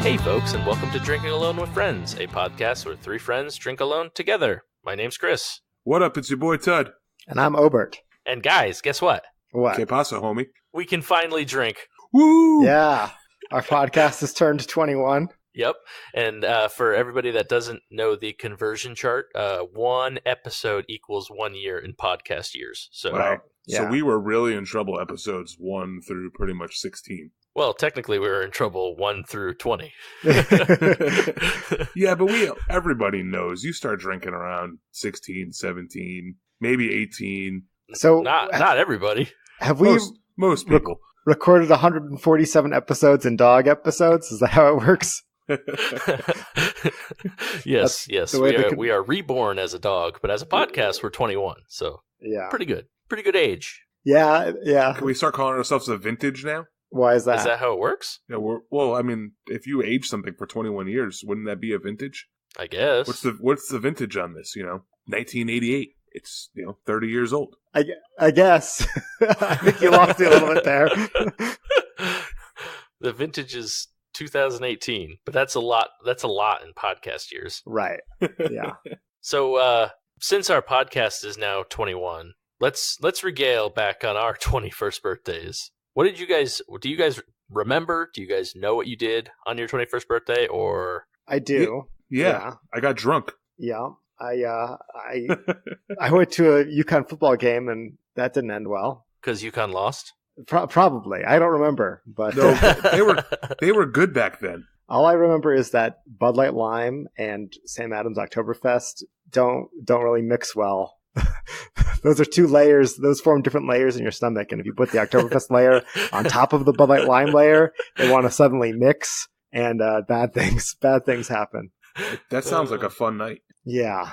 Hey folks, and welcome to Drinking Alone with Friends, a podcast where three friends drink alone together. My name's Chris. What up? It's your boy Tud. And I'm Obert. And guys, guess what? What? Que pasa, homie? We can finally drink. Woo! Yeah. Our podcast has turned 21. Yep. And for everybody that doesn't know the conversion chart, one episode equals 1 year in podcast years. So, Wow. Yeah. So we were really in trouble episodes 1 through pretty much 16. well, technically we were in trouble 1 through 20. Yeah, but everybody knows you start drinking around 16, 17, maybe 18. So Not everybody. have we Most people. recorded 147 episodes in dog episodes? Is that how it works? Yes. the way We are reborn as a dog, but as a podcast, we're 21. So Yeah. pretty good. Pretty good age. Yeah. Can we start calling ourselves a vintage now? Why is that? Is that how it works? Yeah, well, I mean, if you age something for 21 years, wouldn't that be a vintage? I guess. What's the vintage on this, 1988. It's, 30 years old. I guess. I think you lost me a little bit there. The vintage is 2018, but that's a lot. That's a lot in podcast years. Right. Yeah. So since our podcast is now 21, let's regale back on our 21st birthdays. What did you guys? Do you guys remember? Do you guys know what you did on your 21st birthday? Or I do. Yeah. I got drunk. Yeah. I went to a UConn football game and that didn't end well. because UConn lost? Probably. I don't remember, but No, they were good back then. all I remember is that Bud Light Lime and Sam Adams Oktoberfest don't really mix well. Those are two layers. Those form different layers in your stomach, and if you put the Oktoberfest layer on top of the Bud Light Lime layer, they want to suddenly mix, and bad things happen. That sounds like a fun night. Yeah.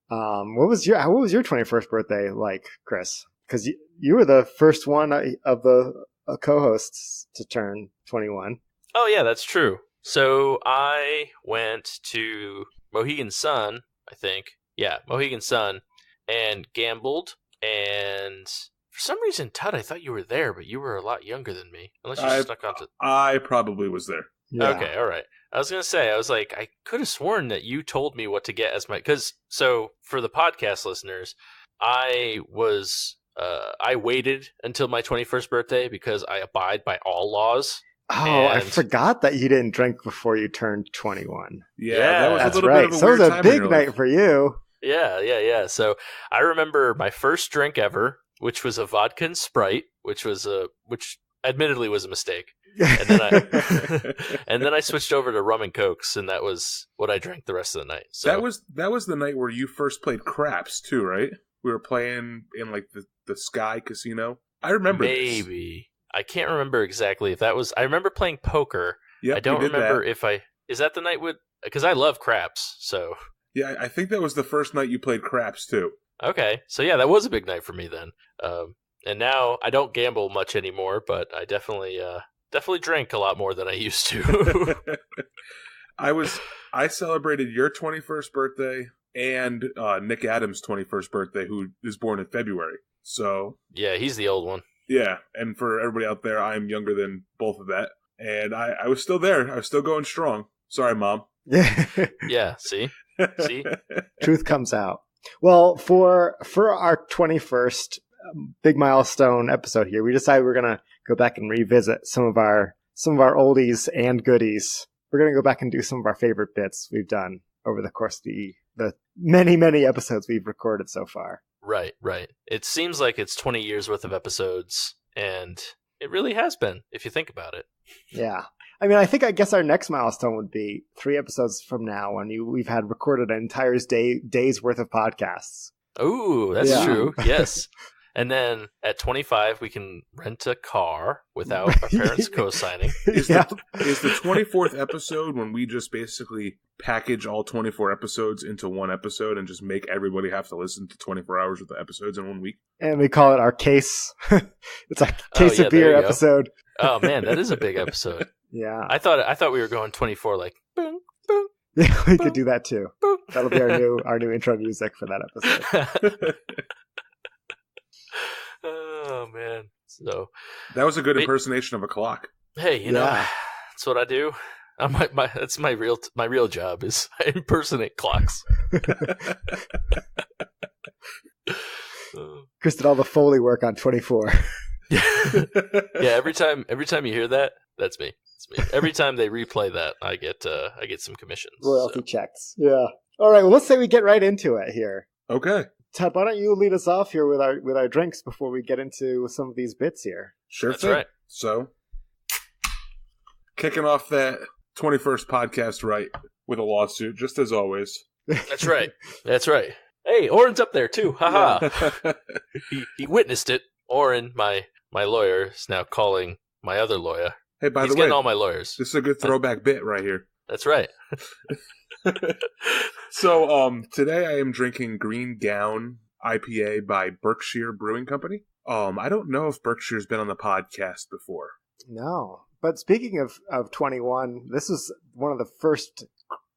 What was your 21st birthday like, Chris? Because you were the first one of the co-hosts to turn 21. Oh, yeah, that's true. So I went to Mohegan Sun, I think. Yeah, Mohegan Sun, and gambled. And for some reason, Todd, I thought you were there, but you were a lot younger than me. Unless you snuck onto... I probably was there. Yeah. Okay, all right. I was going to say, I could have sworn that you told me what to get as my... So for the podcast listeners, I waited until my 21st birthday because I abide by all laws. Oh, I forgot that you didn't drink before you turned 21. Yeah, that was That's a little right. bit of a So it weird was a time in big your night life. for you. Yeah. So I remember my first drink ever, which was a vodka and Sprite, which admittedly was a mistake. And then I switched over to rum and cokes, and that was what I drank the rest of the night. So That was the night where you first played craps too, right? We were playing in like the Sky Casino. I remember this. maybe I can't remember exactly if that was. I remember playing poker. Yep, I don't we did remember that. is that the night because I love craps. So Yeah, I think that was the first night you played craps too. okay, so yeah, that was a big night for me then. And now I don't gamble much anymore, but I definitely drink a lot more than I used to. I celebrated your 21st birthday and Nick Adams' 21st birthday, who is born in February. So Yeah, he's the old one. yeah, and for everybody out there, I'm younger than both of that, and I was still there. I was still going strong. Sorry, Mom. Yeah, see? Truth comes out. Well, for our 21st big milestone episode here, we decided we're going to go back and revisit some of our oldies and goodies. We're going to go back and do some of our favorite bits we've done over the course of the many, many episodes we've recorded so far. Right. It seems like it's 20 years worth of episodes, and it really has been, if you think about it. Yeah. I mean, I guess our next milestone would be 3 episodes from now when we've had recorded an entire day's worth of podcasts. Ooh, that's Yeah. true. Yes. And then at 25, we can rent a car without our parents co-signing. Is Yeah. the 24th episode when we just basically package all 24 episodes into one episode and just make everybody have to listen to 24 hours of the episodes in 1 week? And we call it our case. It's a case yeah, of there beer you go. episode. Oh, man, that is a big episode. Yeah. I thought we were going 24, like, boom, boom, Yeah, we could do that too. boom. That'll be our new intro music for that episode. Oh, man. So, That was a good Wait. impersonation of a clock. hey, Yeah. that's what I do. That's my real job is I impersonate clocks. Chris did all the Foley work on 24. Yeah. Every time you hear that, that's me. It's me. Every time they replay that, I get some commissions. Royalty checks. Yeah. All right. Well, let's say we get right into it here. Okay. Ted, why don't you lead us off here with our drinks before we get into some of these bits here? Sure That's thing. right. So, kicking off that 21st podcast right with a lawsuit, just as always. That's right. That's right. Hey, Oren's up there too. Haha. He witnessed it. Oren, my lawyer, is now calling my other lawyer. Hey, by He's the way, getting all my lawyers. this is a good throwback bit right here. That's right. So, today I am drinking Green Gown IPA by Berkshire Brewing Company. I don't know if Berkshire's been on the podcast before. No. But speaking of 21, this is one of the first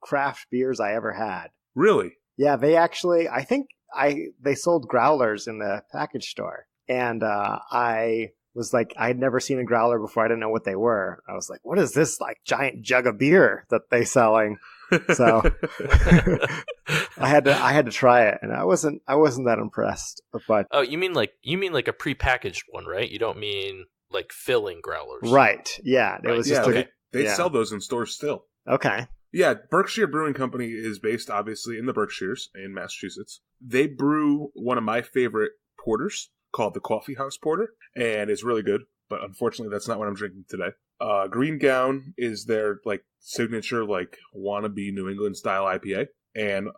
craft beers I ever had. Really? Yeah, they actually, I think they sold growlers in the package store. And I was like, I had never seen a growler before. I didn't know what they were. I was like, what is this like giant jug of beer that they selling? So I had to try it, and I wasn't that impressed. But Oh, you mean like a prepackaged one, right? You don't mean like filling growlers, right? Yeah, it was Yeah, just they sell those in stores still. okay. Yeah, Berkshire Brewing Company is based obviously in the Berkshires in Massachusetts. They brew one of my favorite porters called the Coffee House Porter, and it's really good. But unfortunately, that's not what I'm drinking today. Green Gown is their like signature like wannabe New England style IPA, and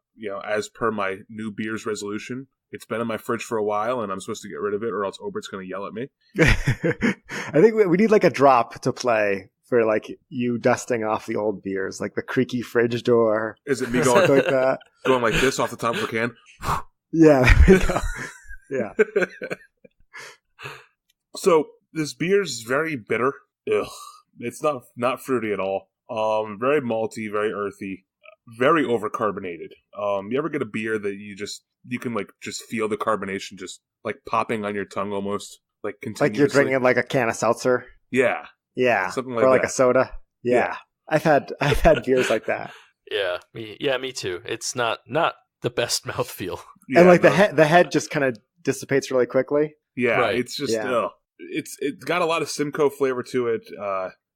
as per my new beers resolution, it's been in my fridge for a while, and I'm supposed to get rid of it, or else Obert's going to yell at me. I think we need like a drop to play for like you dusting off the old beers, like the creaky fridge door. Is it me going like that? Going like this off the top of a can? Yeah, there we go. Yeah. So this beer is very bitter. Ugh. It's not fruity at all. Very malty, very earthy, very overcarbonated. You ever get a beer that you can like just feel the carbonation just like popping on your tongue almost like continuously? Like you're drinking like a can of seltzer. Yeah. Yeah. Something like or like that. a soda. Yeah. Yeah. I've had beers like that. Yeah, me too. It's not the best mouthfeel. Yeah, And like no. the head just kind of dissipates really quickly. Yeah, Right. it's just Yeah. it's got a lot of Simcoe flavor to it.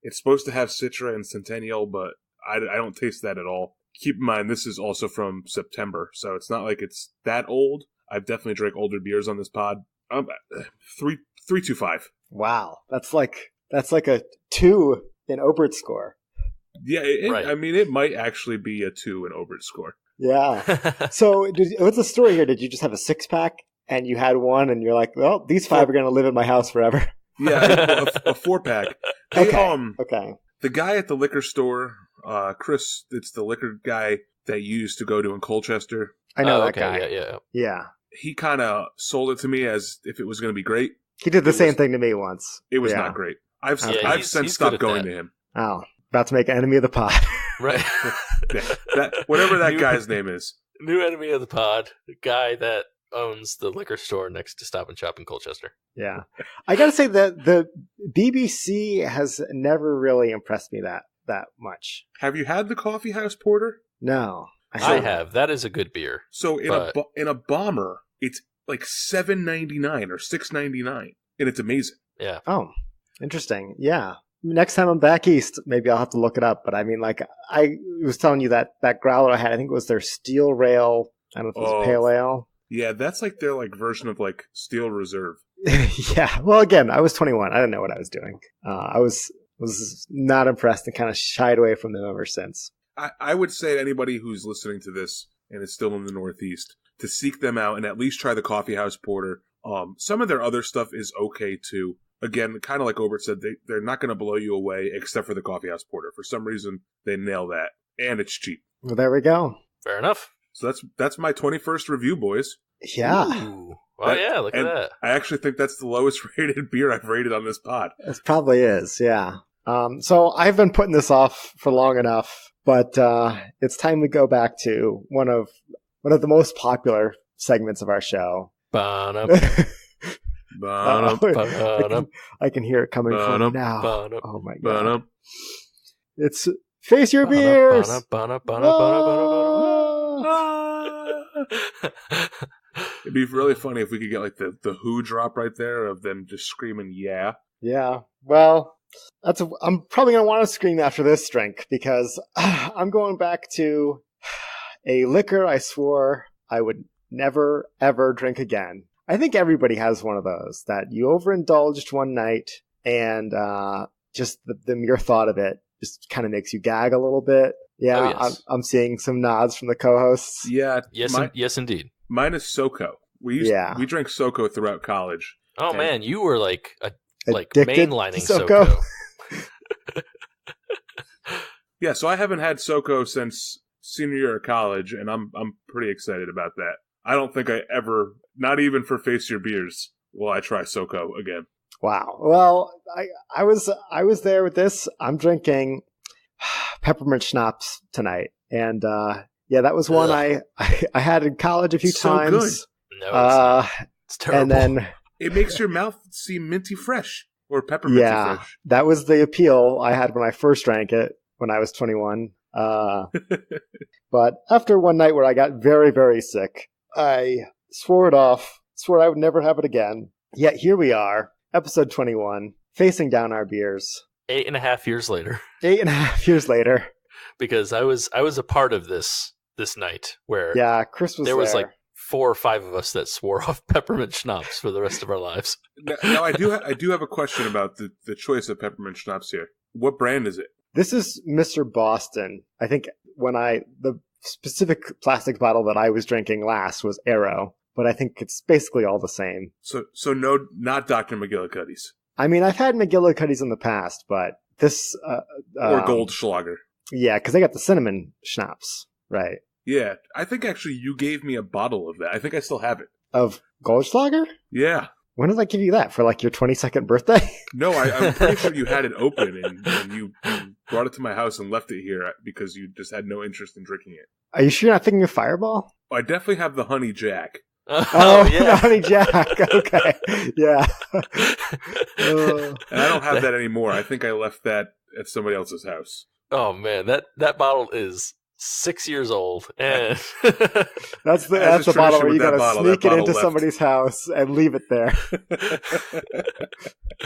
It's supposed to have Citra and Centennial, but I don't taste that at all. Keep in mind, this is also from September, so it's not like it's that old. I've definitely drank older beers on this pod. 3.25. Wow. That's like a 2 in Obert score. Yeah, Right. I mean, it might actually be a 2 in Obert score. Yeah. So what's the story here? Did you just have a 6-pack and you had one and you're like, well, these 5 are going to live in my house forever? Yeah, a 4-pack. Okay. The guy at the liquor store, Chris, it's the liquor guy that you used to go to in Colchester. I know that okay, guy. Yeah. Yeah. He kind of sold it to me as if it was going to be great. He did the It same was- thing to me once. It was Yeah. not great. I've Yeah, since he's stopped good at going that. to him. Oh, about to make an enemy of the pod. Right. Yeah, whatever that guy's name is. New enemy of the pod, the guy that owns the liquor store next to Stop and Shop in Colchester. Yeah. I got to say that the BBC has never really impressed me that much. Have you had the Coffee House Porter? No. I haven't. have. That is a good beer. So But- in a bomber, it's like $7.99 or $6.99, and it's amazing. Yeah. Oh, interesting. Yeah. Next time I'm back east, maybe I'll have to look it up. But I mean, like I was telling you that growler I had, I think it was their Steel Rail. I don't know if it was Oh. Pale Ale. Yeah, that's like their like version of like Steel Reserve. Yeah. Well, again, I was 21. I didn't know what I was doing. I was not impressed and kind of shied away from them ever since. I would say to anybody who's listening to this and is still in the Northeast to seek them out and at least try the Coffee House Porter. Some of their other stuff is okay too. Again, kind of like Obert said, they're not going to blow you away except for the Coffee House Porter. For some reason, they nail that, and it's cheap. Well, there we go. Fair enough. So that's my 21st review, boys. Yeah. Ooh. Oh, yeah, look at And that. I actually think that's the lowest rated beer I've rated on this pod. It probably is, yeah. So I've been putting this off for long enough, but it's time we go back to one of the most popular segments of our show. Ba-dum, Ba-dum, ba-dum, I can hear it coming Ba-dum, from now. ba-dum. Oh my god! ba-dum. It's Face your beers. It'd be really funny if we could get like the Who drop right there of them just screaming, yeah. Yeah. Well, I'm probably going to want to scream after this drink because I'm going back to a liquor I swore I would never, ever drink again. I think everybody has one of those that you overindulged one night and just the mere thought of it just kind of makes you gag a little bit. Yeah, Oh, yes. I'm seeing some nods from the co-hosts. Yeah. Yes, indeed. Mine is SoCo. We drank SoCo throughout college. Oh, man, you were like Addicted mainlining to SoCo. SoCo. Yeah, so I haven't had SoCo since senior year of college, and I'm pretty excited about that. I don't think I ever, not even for Face Your Beers, will I try SoCo again. Wow. Well, I was there with this. I'm drinking peppermint schnapps tonight, and that was one I had in college a few So times. good. No, it's not. It's terrible. And then It makes your mouth seem minty fresh, or pepperminty fresh. that was the appeal I had when I first drank it when I was 21. But after one night where I got very, very sick, I swore it off, swore I would never have it again. Yet here we are, episode 21, facing down our beers. 8.5 years later. 8.5 years later. Because I was a part of this night where Chris was there was like 4 or 5 of us that swore off peppermint schnapps for the rest of our lives. Now I do have a question about the choice of peppermint schnapps here. What brand is it? This is Mr. Boston. I think the specific plastic bottle that I was drinking last was Arrow, but I think it's basically all the same. So no, not Dr. McGillicuddy's. I mean, I've had McGillicuddy's in the past, but this Or Goldschlager. Yeah, because they got the cinnamon schnapps, right? Yeah, I think actually you gave me a bottle of that. I think I still have it. Of Goldschlager? Yeah. When did I give you that? For like your 22nd birthday? No, I'm pretty sure you had it open and you brought it to my house and left it here because you just had no interest in drinking it. Are you sure you're not thinking of Fireball? I definitely have the Honey Jack. Oh, yeah. The Honey Jack. Okay. Yeah. And I don't have that anymore. I think I left that at somebody else's house. Oh man, that bottle is 6 years old, and that's the bottle where you gotta sneak it into somebody's house and leave it there,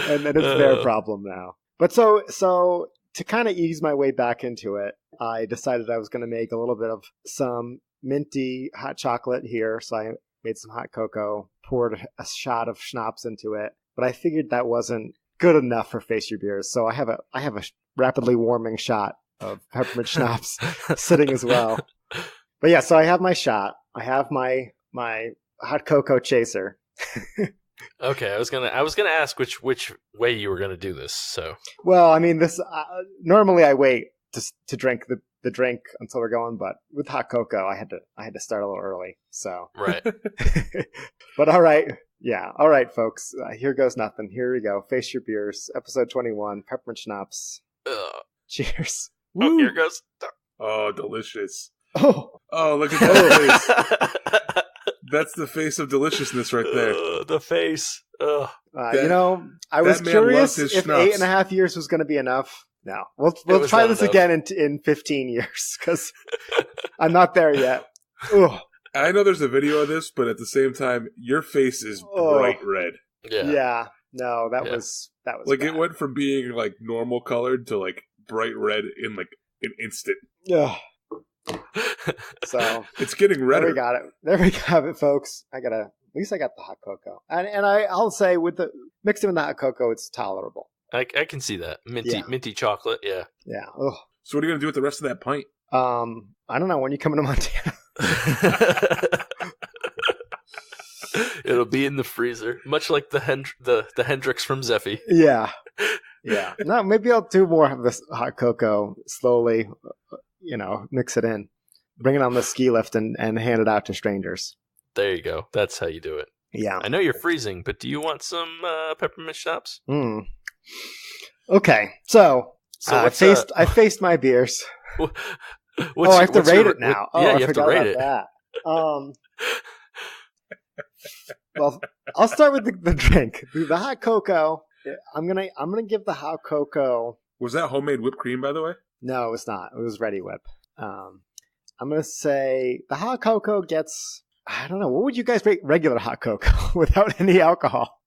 and then it's their problem now. But so to kind of ease my way back into it, I decided I was going to make a little bit of some minty hot chocolate here. So I made some hot cocoa, poured a shot of schnapps into it, but I figured that wasn't good enough for Face Your Beers. So I have a rapidly warming shot of peppermint schnapps sitting as well. But yeah, so I have my shot. I have my hot cocoa chaser. Okay, I was gonna ask which way you were gonna do this. So well, I mean, this normally I wait to drink the drink until we're going, but with hot cocoa, I had to start a little early. So right. But all right. Yeah. All right, folks. Here goes nothing. Here we go. Face Your Beers, episode 21, peppermint schnapps. Cheers. Oh, here goes. Oh, delicious. Oh, look at that face. That's the face of deliciousness right there. The face. I was curious if schnapps. 8.5 years was going to be enough. No, we'll try this again in 15 years because I'm not there yet. Ugh. I know there's a video of this, but at the same time, your face is bright red. Yeah. No, that was like bad. It went from being like normal colored to like bright red in like an instant. Yeah. So it's getting redder. There we have it, folks. At least I got the hot cocoa, and I'll say mixed in with the hot cocoa, it's tolerable. I can see that minty chocolate. Yeah. Yeah. Ugh. So what are you gonna do with the rest of that pint? I don't know. When you coming to Montana? It'll be in the freezer, much like the Hendrix from Zeffy. Yeah. Yeah. No, maybe I'll do more of this hot cocoa slowly. Mix it in, bring it on the ski lift, and hand it out to strangers. There you go. That's how you do it. Yeah. I know you're freezing, but do you want some peppermint schnapps? Okay. So I faced my beers. I have to rate it now. You have to rate it. That. Well, I'll start with the drink. The hot cocoa. I'm gonna give the hot cocoa. Was that homemade whipped cream, by the way? No, it was not. It was Ready Whip. I'm going to say the hot cocoa gets, I don't know, what would you guys rate regular hot cocoa without any alcohol?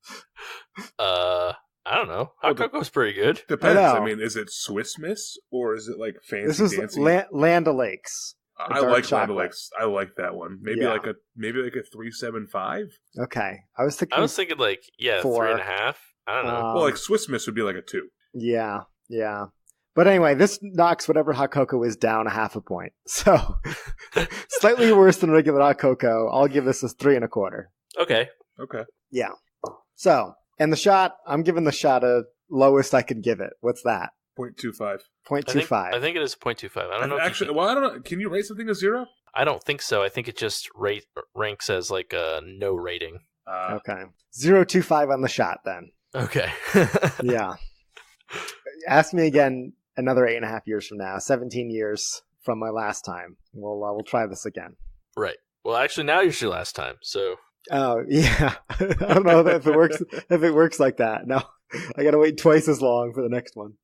I don't know. Hot cocoa's pretty good. Depends. I mean, is it Swiss Miss or is it like fancy? This is Land O'Lakes. I like Land O'Lakes. I like that one. Maybe like a 375. Okay, I was thinking like 3.5. I don't know. Well, like Swiss Miss would be like a 2. Yeah. But anyway, this knocks whatever hot cocoa is down a half a point. So slightly worse than regular hot cocoa. I'll give this a 3.25. Okay. Yeah. So, and the shot, I'm giving the shot a lowest I could give it. What's that? 0.25. 0.25. I think it is 0.25. I don't know. Actually, I don't know. Can you rate something a 0? I don't think so. I think it just ranks as like a no rating. Okay. 0.25 on the shot then. Okay. Yeah. Ask me again another 8.5 years from now, 17 years from my last time. We'll try this again. Right. Well, actually, now is your last time, so. Oh yeah, I don't know if it works. If it works like that, no, I gotta wait twice as long for the next one.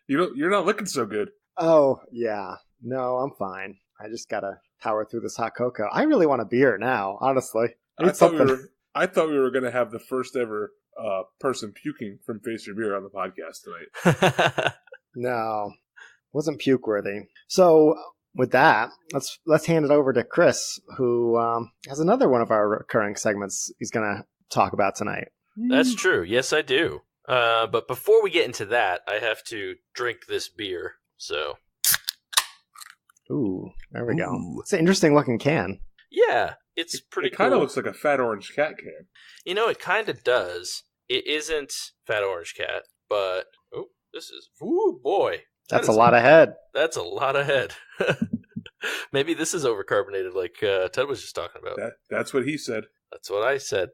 You're not looking so good. Oh yeah, no, I'm fine. I just gotta power through this hot cocoa. I really want a beer now, honestly. I thought we were gonna have the first ever person puking from Face Your Beer on the podcast tonight. No, wasn't puke worthy. So with that, let's hand it over to Chris, who has another one of our recurring segments he's going to talk about tonight. That's true. Yes, I do. But before we get into that, I have to drink this beer. So, ooh, there we go. It's an interesting looking can. Yeah, it's pretty cool. It kind of looks like a Fat Orange Cat can. It kind of does. It isn't Fat Orange Cat, but boy. That's a lot of head. That's a lot of head. Maybe this is overcarbonated like Ted was just talking about. That's what he said. That's what I said.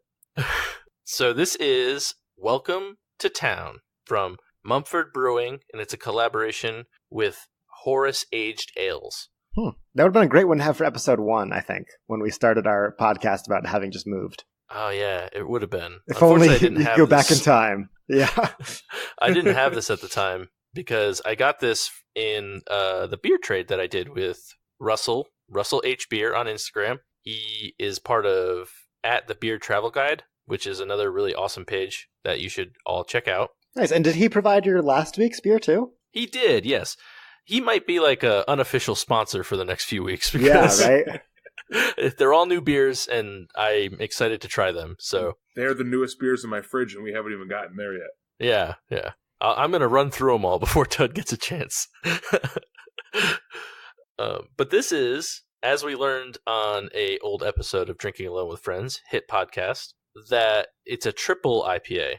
So this is Welcome to Town from Mumford Brewing, and it's a collaboration with Horace Aged Ales. That would have been a great one to have for episode 1, I think, when we started our podcast about having just moved. Oh, yeah, it would have been. If only you could go back in time. Yeah. I didn't have this at the time because I got this in the beer trade that I did with Russell H. Beer on Instagram. He is part of @the Beer Travel Guide, which is another really awesome page that you should all check out. Nice. And did he provide your last week's beer too? He did, yes. He might be like an unofficial sponsor for the next few weeks. Because yeah, right? They're all new beers, and I'm excited to try them. So they're the newest beers in my fridge, and we haven't even gotten there Yeah. yet. I'm going to run through them all before Tud gets a chance. But this is, as we learned on a old episode of Drinking Alone with Friends, hit podcast, that it's a triple IPA.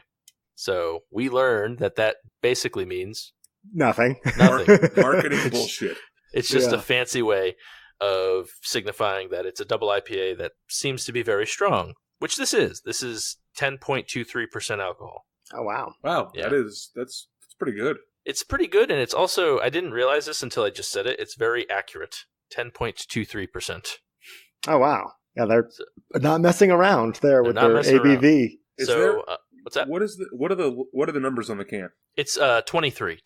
So we learned that basically means nothing. Marketing bullshit. It's just a fancy way of signifying that it's a double IPA that seems to be very strong, which this is. This is 10.23% alcohol. Oh, wow. Wow. Yeah. That's pretty good. It's pretty good, and it's also, I didn't realize this until I just said it, it's very accurate. 10.23%. Oh, wow. Yeah, they're not messing around there with their ABV. What's that? What are the numbers on the can? It's 23.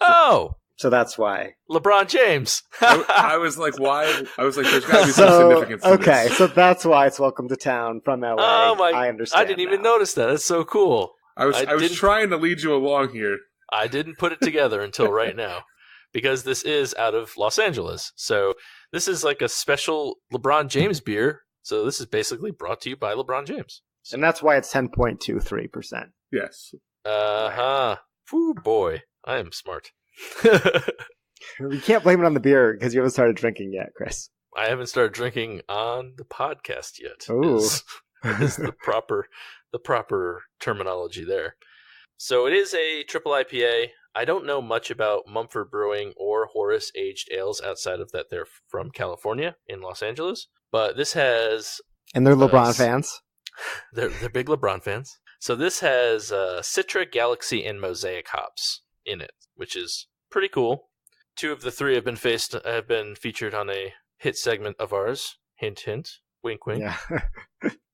Oh! So that's why. LeBron James. I was like, why? I was like, there's got to be some significance to okay, this. so that's why it's Welcome to Town from LA. Oh my! I understand. I didn't even notice that. That's so cool. I was trying to lead you along here. I didn't put it together until right now, because this is out of Los Angeles. So this is like a special LeBron James beer. So this is basically brought to you by LeBron James. And that's why it's 10.23%. Yes. Uh-huh. Whew, boy. I am smart. You can't blame it on the beer because you haven't started drinking yet, Chris. I haven't started drinking on the podcast yet. Ooh. Is the proper terminology there. So it is a triple IPA. I don't know much about Mumford Brewing or Horace Aged Ales outside of that they're from California in Los Angeles. But this has... And they're LeBron fans? They're big LeBron fans. So this has Citra, Galaxy, and Mosaic hops in it, which is pretty cool. 2 of the 3 have been featured on a hit segment of ours. Hint, hint. Wink, wink. Yeah.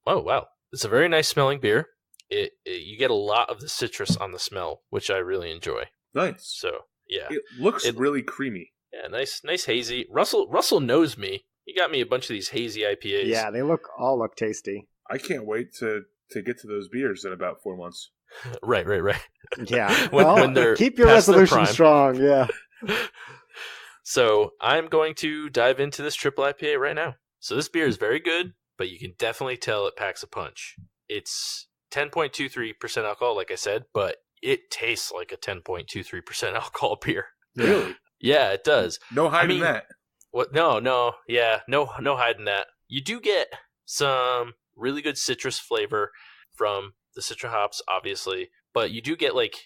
Oh, wow. It's a very nice smelling beer. You get a lot of the citrus on the smell, which I really enjoy. Nice. So Yeah. It looks really creamy. Yeah, nice hazy. Russell knows me. He got me a bunch of these hazy IPAs. Yeah, they all look tasty. I can't wait to get to those beers in about 4 months. Right. Yeah. when they're keep your past their resolution prime. strong. Yeah. So I'm going to dive into this triple IPA right now. So this beer is very good, but you can definitely tell it packs a punch. It's 10.23% alcohol, like I said, but it tastes like a 10.23% alcohol beer. Really? Yeah, it does. No hiding that. What? No. Yeah, no hiding that. You do get some really good citrus flavor from the Citra hops, obviously, but you do get like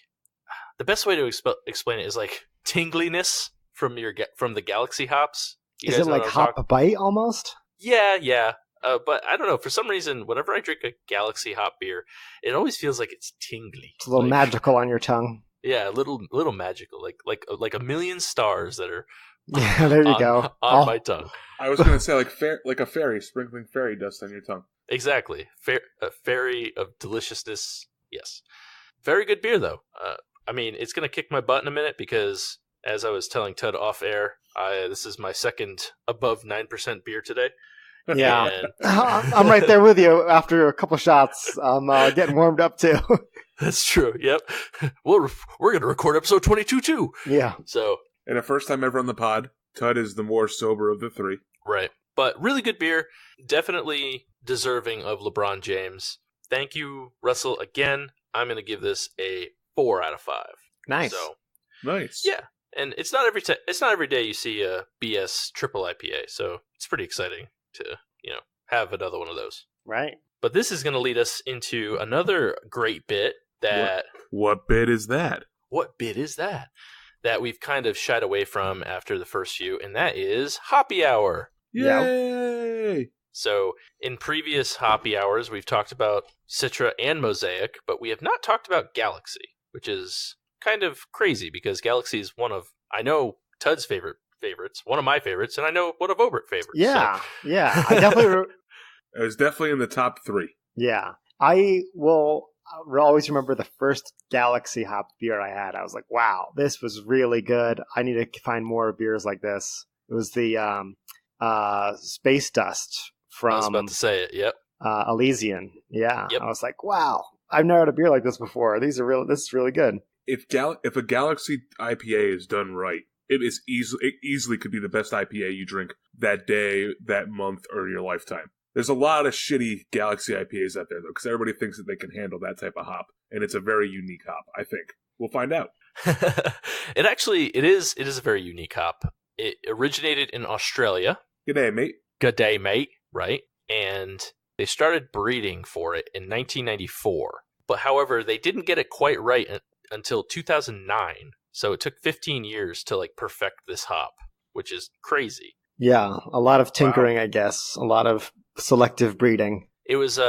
the best way to explain it is like tingliness from the Galaxy hops. Is it like hop bite almost? Yeah. But I don't know. For some reason, whenever I drink a Galaxy hop beer, it always feels like it's tingly. It's a little magical on your tongue. Yeah, a little magical, like a million stars that are. Yeah, there you go. On my tongue. I was going to say like a fairy sprinkling fairy dust on your tongue. Exactly, a fairy of deliciousness. Yes, very good beer though. I mean, it's going to kick my butt in a minute because, as I was telling Tud off air, this is my second above 9% beer today. Yeah, I'm right there with you. After a couple shots, I'm getting warmed up too. That's true. Yep. We're going to record episode 22 too. Yeah. So. And the first time ever on the pod, Tud is the more sober of the three. Right. But really good beer. Definitely deserving of LeBron James. Thank you, Russell. Again, I'm going to give this a 4 out of 5. Nice. So, nice. Yeah. And it's not every day you see a BS triple IPA. So it's pretty exciting to, have another one of those. Right. But this is going to lead us into another great bit that... What bit is that? What bit is that? That we've kind of shied away from after the first few, and that is Hoppy Hour. Yay! So, in previous Hoppy Hours, we've talked about Citra and Mosaic, but we have not talked about Galaxy, which is kind of crazy because Galaxy is one of, I know, Tud's favorites, one of my favorites, and I know one of Obert's favorites. Yeah, yeah. I definitely... It was definitely in the top 3. Yeah. I will always remember the first Galaxy hop beer I had. I was like, wow, this was really good. I need to find more beers like this. It was the Space Dust from... I was about to say it, yep. Elysian. Yeah. Yep. I was like, wow, I've never had a beer like this before. This is really good. If a Galaxy IPA is done right, it easily could be the best IPA you drink that day, that month, or your lifetime. There's a lot of shitty Galaxy IPAs out there, though, because everybody thinks that they can handle that type of hop, and it's a very unique hop, I think. We'll find out. It is a very unique hop. It originated in Australia. G'day, mate. G'day, mate, right? And they started breeding for it in 1994. But however, they didn't get it quite right until 2009. So it took 15 years to perfect this hop, which is crazy. Yeah, a lot of tinkering, wow. I guess. A lot of selective breeding. It was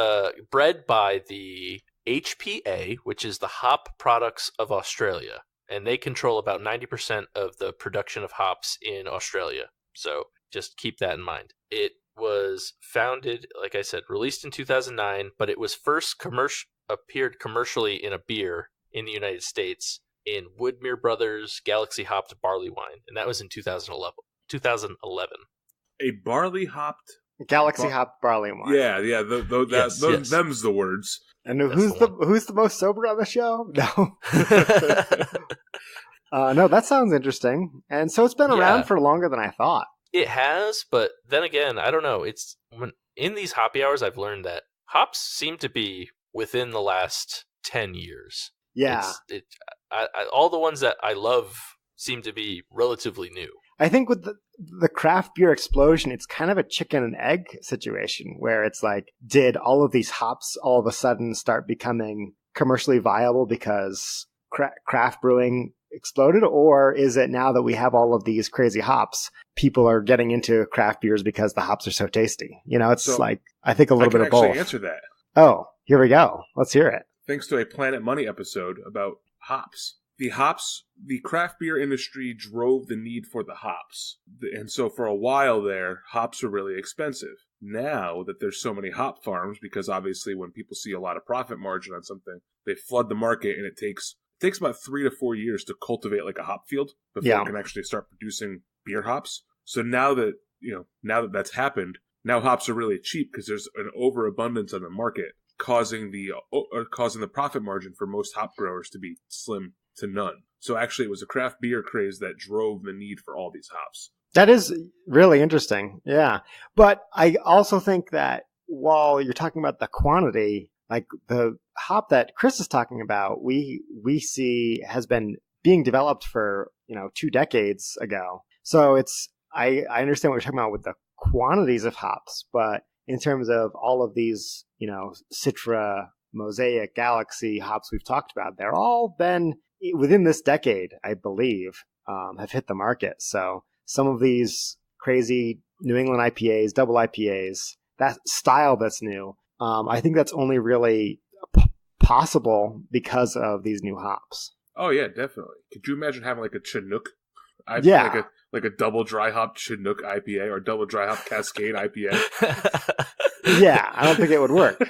bred by the HPA, which is the Hop Products of Australia. And they control about 90% of the production of hops in Australia. So just keep that in mind. It was founded, like I said, released in 2009, but it was first appeared commercially in a beer in the United States in Woodmere Brothers Galaxy Hopped Barley Wine. And that was in 2011. A barley hopped Galaxy Hopped Barley Wine. Yeah. Yes. Them's the words. And who's the most sober on the show? No. No, that sounds interesting. And so it's been around for longer than I thought. It has, but then again, I don't know. In these Hoppy Hours, I've learned that hops seem to be within the last 10 years. Yeah. All the ones that I love seem to be relatively new. I think with the craft beer explosion, it's kind of a chicken and egg situation where it's like, did all of these hops all of a sudden start becoming commercially viable because craft brewing exploded? Or is it now that we have all of these crazy hops, people are getting into craft beers because the hops are so tasty? It's I think a little bit of both. I can answer that. Oh, here we go. Let's hear it. Thanks to a Planet Money episode about hops. The craft beer industry drove the need for the hops. And so for a while there, hops were really expensive. Now that there's so many hop farms, because obviously when people see a lot of profit margin on something, they flood the market and it takes takes about 3 to 4 years to cultivate like a hop field before it can actually start producing beer hops. So now that that's happened, now hops are really cheap because there's an overabundance on the market, causing the profit margin for most hop growers to be slim to none. So actually, it was a craft beer craze that drove the need for all these hops. That is really interesting. Yeah. But I also think that while you're talking about the quantity, like the hop that Chris is talking about, we see has been being developed for, 2 decades ago. So I understand what you're talking about with the quantities of hops, but in terms of all of these, Citra, Mosaic, Galaxy hops we've talked about, they're all been within this decade, I believe, have hit the market. So some of these crazy New England IPAs, double IPAs, that style that's new, I think that's only really possible because of these new hops. Oh yeah, definitely. Could you imagine having like a Chinook? Like a double dry hop Chinook IPA or double dry hop Cascade IPA? Yeah, I don't think it would work.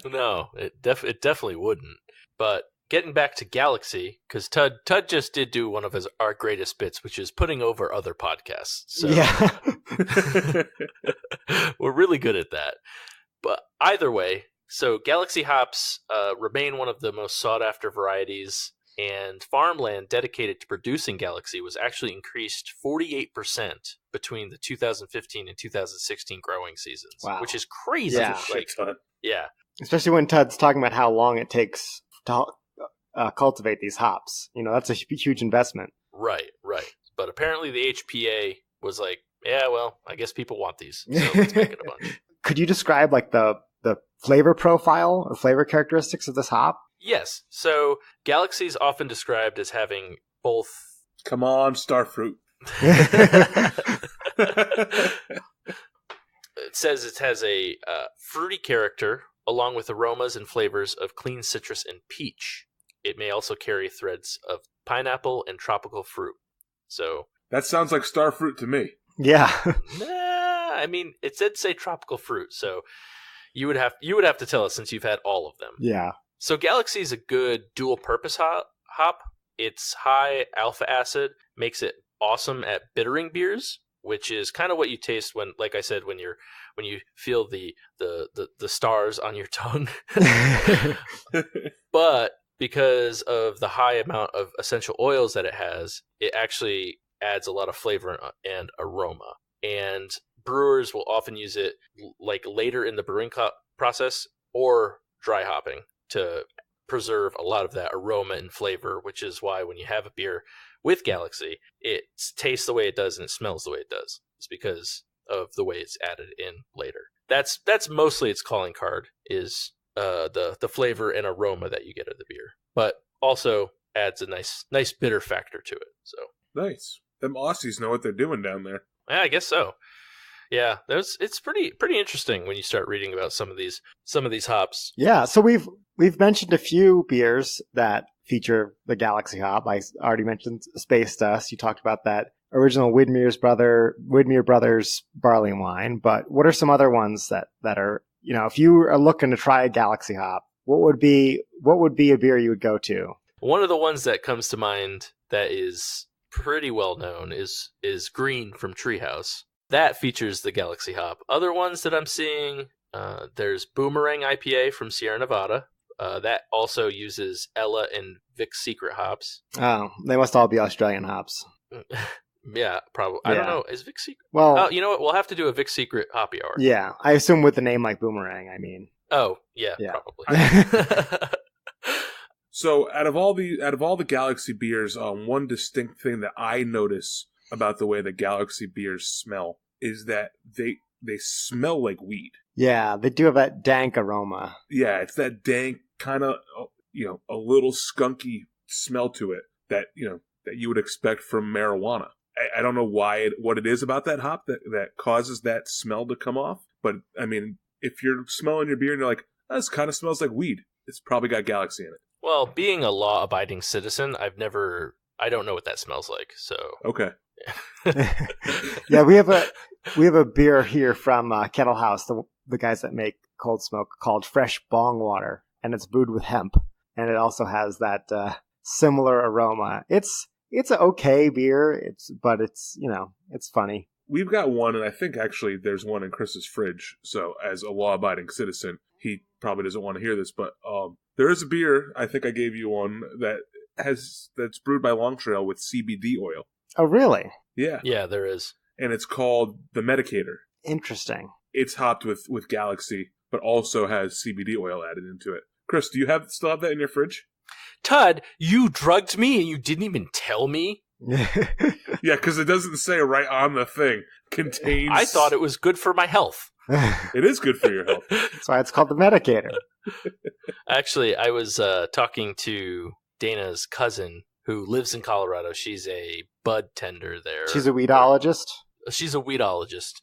No, it definitely wouldn't. But getting back to Galaxy, because Tud just did do one of our greatest bits, which is putting over other podcasts. So yeah. We're really good at that. But either way, so Galaxy hops remain one of the most sought-after varieties, and farmland dedicated to producing Galaxy was actually increased 48% between the 2015 and 2016 growing seasons, which is crazy. Yeah. Especially when Tud's talking about how long it takes to cultivate these hops. That's a huge investment. Right. But apparently the HPA was like, yeah, well, I guess people want these, so let's make it a bunch. Could you describe like the flavor profile or flavor characteristics of this hop? Yes. So Galaxy is often described as having both. Come on, Starfruit. It says it has a fruity character along with aromas and flavors of clean citrus and peach. It may also carry threads of pineapple and tropical fruit. So that sounds like Starfruit to me. Yeah. I mean, it did say tropical fruit, so you would have to tell us since you've had all of them. Yeah. So Galaxy is a good dual-purpose hop. It's high alpha acid, makes it awesome at bittering beers, which is kind of what you taste when, like I said, when you feel the stars on your tongue. But because of the high amount of essential oils that it has, it actually adds a lot of flavor and aroma. And brewers will often use it like later in the brewing process or dry hopping to preserve a lot of that aroma and flavor, which is why when you have a beer with Galaxy, it tastes the way it does and it smells the way it does. It's because of the way it's added in later. That's mostly its calling card, is the flavor and aroma that you get of the beer, but also adds a nice bitter factor to it. So nice. Them Aussies know what they're doing down there. Yeah, I guess so. Yeah, it's pretty interesting when you start reading about some of these hops. Yeah, so we've mentioned a few beers that feature the Galaxy hop. I already mentioned Space Dust. You talked about that original Widmer Brothers barley wine. But what are some other ones that are, if you are looking to try a Galaxy hop, what would be a beer you would go to? One of the ones that comes to mind that is pretty well known is Green from Treehouse. That features the Galaxy hop. Other ones that I'm seeing, there's Boomerang IPA from Sierra Nevada. That also uses Ella and Vic's Secret hops. Oh, they must all be Australian hops. Yeah, probably. Yeah. I don't know. Is Vic's Secret? Well, you know what? We'll have to do a Vic's Secret hoppy hour. Yeah, I assume with the name like Boomerang, I mean. Oh, yeah. Probably. So, out of all the Galaxy beers, one distinct thing that I notice about the way the Galaxy beers smell is that they smell like weed. Yeah, they do have that dank aroma. Yeah, it's that dank kind of a little skunky smell to it that that you would expect from marijuana. I don't know what it is about that hop that causes that smell to come off, but I mean, if you're smelling your beer and you're like, oh, this kind of smells like weed, it's probably got Galaxy in it. Well, being a law-abiding citizen, I don't know what that smells like. So okay. Yeah, we have a beer here from Kettle House, the guys that make Cold Smoke, called Fresh Bong Water, and it's brewed with hemp, and it also has that similar aroma. It's an okay beer. But it's funny. We've got one, and I think actually there's one in Chris's fridge. So as a law-abiding citizen, he probably doesn't want to hear this, but there is a beer, I think I gave you one, that's brewed by Long Trail with CBD oil. Oh, really? Yeah. Yeah, there is. And it's called the Medicator. Interesting. It's hopped with Galaxy, but also has CBD oil added into it. Chris, do you still have that in your fridge? Todd, you drugged me and you didn't even tell me? Yeah, because it doesn't say right on the thing. Contains. I thought it was good for my health. It is good for your health. That's why it's called the Medicator. Actually, I was talking to Dana's cousin who lives in Colorado. She's a bud tender there. She's a weedologist? She's a weedologist.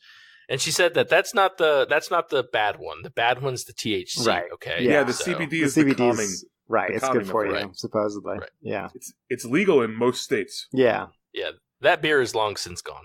And she said that's not the bad one. The bad one's the THC. Right. Okay. Yeah, the CBD is the calming. Right, the it's good for you, right. supposedly. Right. Yeah. It's legal in most states. Yeah. Yeah, that beer is long since gone.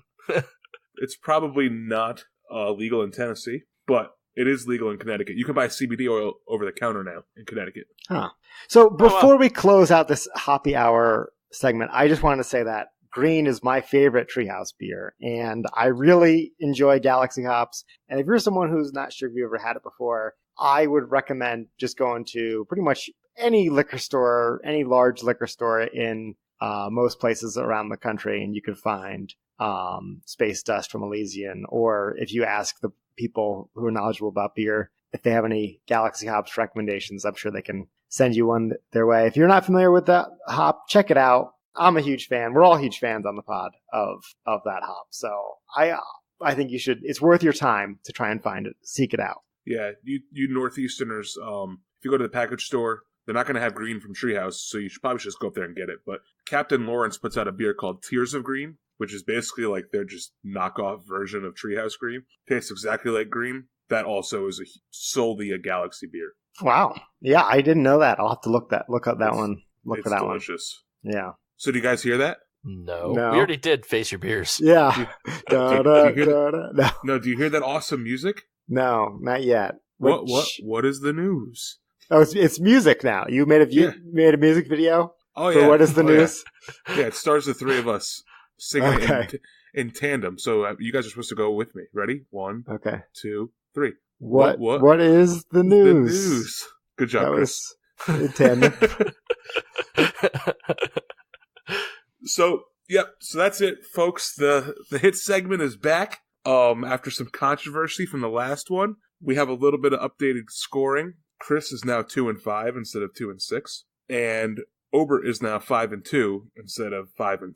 It's probably not legal in Tennessee, but it is legal in Connecticut. You can buy CBD oil over the counter now in Connecticut. Huh. So before we close out this Hoppy Hour segment, I just want to say that Green is my favorite Treehouse beer, and I really enjoy Galaxy hops. And if you're someone who's not sure if you've ever had it before, I would recommend just going to pretty much any liquor store, any large liquor store in most places around the country, and you could find Space Dust from Elysian, or if you ask the people who are knowledgeable about beer, if they have any Galaxy hops recommendations, I'm sure they can send you one their way. If you're not familiar with that hop, check it out. I'm a huge fan. We're all huge fans on the pod of that hop. So I think you should. It's worth your time to try and find it, seek it out. Yeah, you Northeasterners, if you go to the package store, they're not going to have Green from Treehouse, so you should probably just go up there and get it. But Captain Lawrence puts out a beer called Tears of Green, which is basically like their just knockoff version of Treehouse Green. Tastes exactly like Green. That also is solely a Galaxy beer. Wow. Yeah, I didn't know that. I'll have to look up that one. Look for that delicious. one. Yeah. So do you guys hear that? No. We already did Face Your Beers. Yeah. No, do you hear that awesome music? No, not yet. What is the news? Oh, it's music now. You made a music video? Oh, for yeah. What is the news? Yeah, it stars the three of us singing in tandem. So you guys are supposed to go with me. Ready? 1, 2, 3. What is the news? The news. Good job, that Chris. Was in tandem. So that's it, folks. The hit segment is back. After some controversy from the last one, we have a little bit of updated scoring. Chris is now 2-5 instead of 2-6, and Obert is now 5-2 instead of 5-3.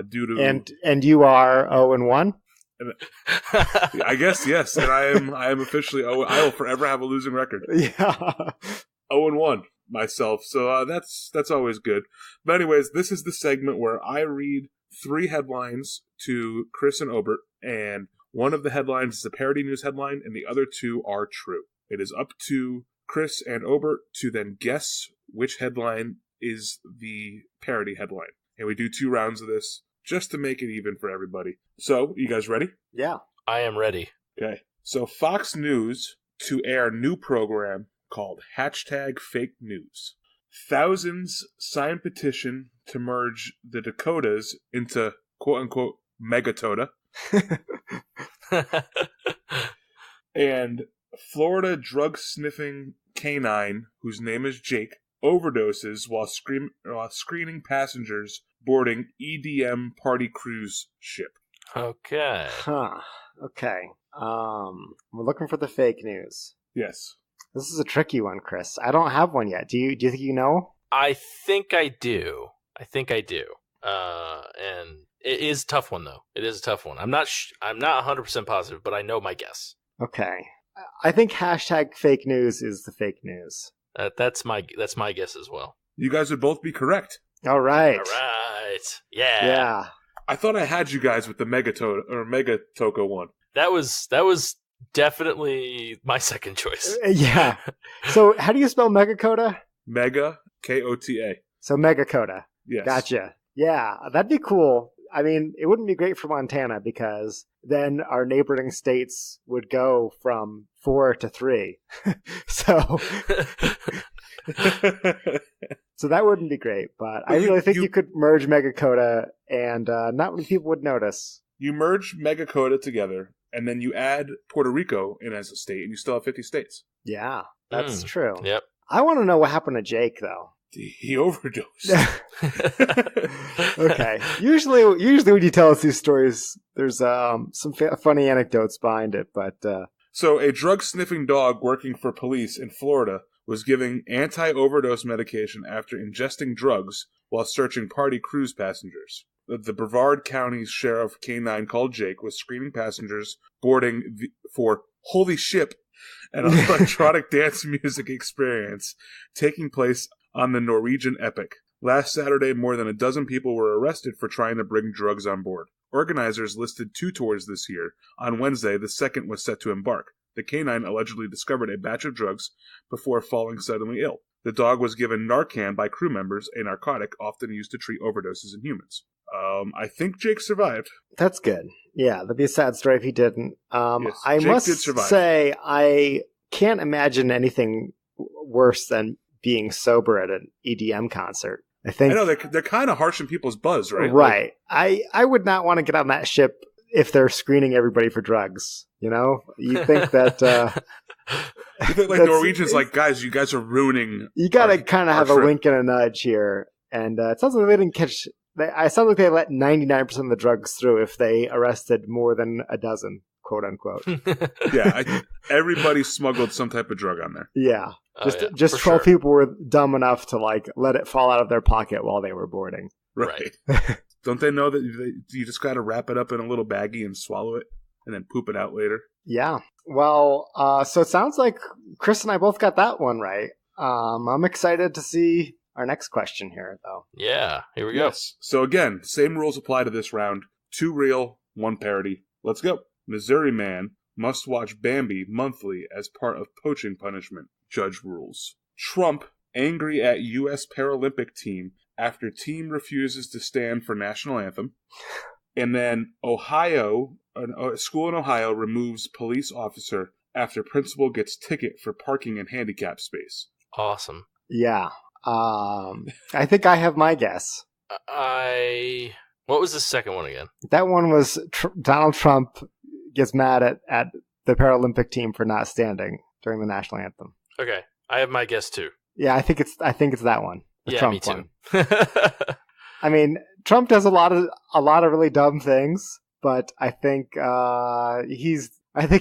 Due to and you are 0-1. I guess yes, and I am officially I will forever have a losing record. Yeah, 0-1 myself. So that's always good. But anyways, this is the segment where I read 3 headlines to Chris and Obert, and one of the headlines is a parody news headline, and the other 2 are true. It is up to Chris and Obert to then guess which headline is the parody headline. And we do 2 rounds of this just to make it even for everybody. So, you guys ready? Yeah. I am ready. Okay. So, Fox News to air new program called #Fake News. Thousands sign petition to merge the Dakotas into quote-unquote Megatota. And Florida drug-sniffing canine, whose name is Jake, overdoses while screening passengers boarding EDM party cruise ship. Okay. Huh. Okay. We're looking for the fake news. Yes. This is a tricky one, Chris. I don't have one yet. Do you think you know? I think I do. And it is a tough one, though. It is a tough one. I'm not 100% positive, but I know my guess. Okay. I think #fake news is the fake news. That's my guess as well. You guys would both be correct. All right. All right. Yeah. Yeah. I thought I had you guys with the Megatoko one. That was definitely my second choice. Yeah. So how do you spell Megacoda? Mega, Kota. So Megacoda. Yes. Gotcha. Yeah, that'd be cool. I mean, it wouldn't be great for Montana because then our neighboring states would go from 4 to 3. So So that wouldn't be great, but I really think you could merge Megacoda and not many people would notice. You merge Megacoda together, and then you add Puerto Rico in as a state, and you still have 50 states. Yeah, that's true. Yep. I want to know what happened to Jake, though. He overdosed. Okay. Usually when you tell us these stories, there's some funny anecdotes behind it, but... So a drug-sniffing dog working for police in Florida was giving anti-overdose medication after ingesting drugs while searching party cruise passengers. The Brevard County Sheriff K-9 called Jake was screening passengers boarding for Holy Ship, an electronic dance music experience taking place on the Norwegian Epic. Last Saturday, more than a dozen people were arrested for trying to bring drugs on board. Organizers listed 2 tours this year. On Wednesday, the second was set to embark. The canine allegedly discovered a batch of drugs before falling suddenly ill. The dog was given Narcan by crew members, a narcotic often used to treat overdoses in humans. I think Jake survived. That's good. Yeah, that'd be a sad story if he didn't. Yes, I Jake must did survive. say, I can't imagine anything worse than being sober at an EDM concert. I know they're kind of harshing people's buzz, right? Right. I would not want to get on that ship if they're screening everybody for drugs. You know, you think that. You think like Norwegians, like, guys, you guys are ruining. You got to kind of have a wink and a nudge here, and it sounds like they didn't catch. It sounds like they let 99% of the drugs through if they arrested more than a dozen, quote unquote. Yeah, everybody smuggled some type of drug on there. Yeah. Just 12 people were dumb enough to like let it fall out of their pocket while they were boarding. Right. Don't they know that you just got to wrap it up in a little baggie and swallow it and then poop it out later? Yeah. Well, so it sounds like Chris and I both got that one right. I'm excited to see our next question here, though. Yeah, here we go. Yes. So again, same rules apply to this round. 2 real, 1 parody. Let's go. Missouri man must watch Bambi monthly as part of poaching punishment. Judge rules. Trump angry at U.S. Paralympic team after team refuses to stand for national anthem. And then Ohio, a school in Ohio removes police officer after principal gets ticket for parking in handicap space. Awesome. Yeah. I think I have my guess. What was the second one again? That one was Donald Trump gets mad at the Paralympic team for not standing during the national anthem. Okay, I have my guess too. Yeah, I think it's that one. The Trump me too. One. I mean, Trump does a lot of really dumb things, but I think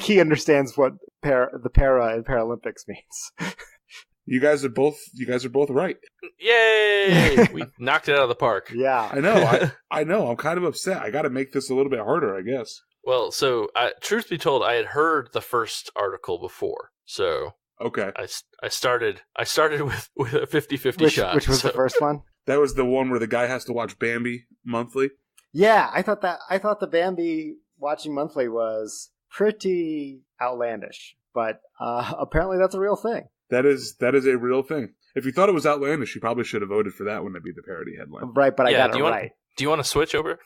he understands what the para and Paralympics means. You guys are both right. Yay! We knocked it out of the park. Yeah, I know. I know. I'm kind of upset. I got to make this a little bit harder, I guess. Well, so truth be told, I had heard the first article before, so okay. I started with a 50-50 shot. Which was the first one? That was the one where the guy has to watch Bambi monthly. Yeah, I thought the Bambi watching monthly was pretty outlandish, but apparently that's a real thing. That is a real thing. If you thought it was outlandish, you probably should have voted for that one to be the parody headline. Right, but I got it right. Do you want to switch over?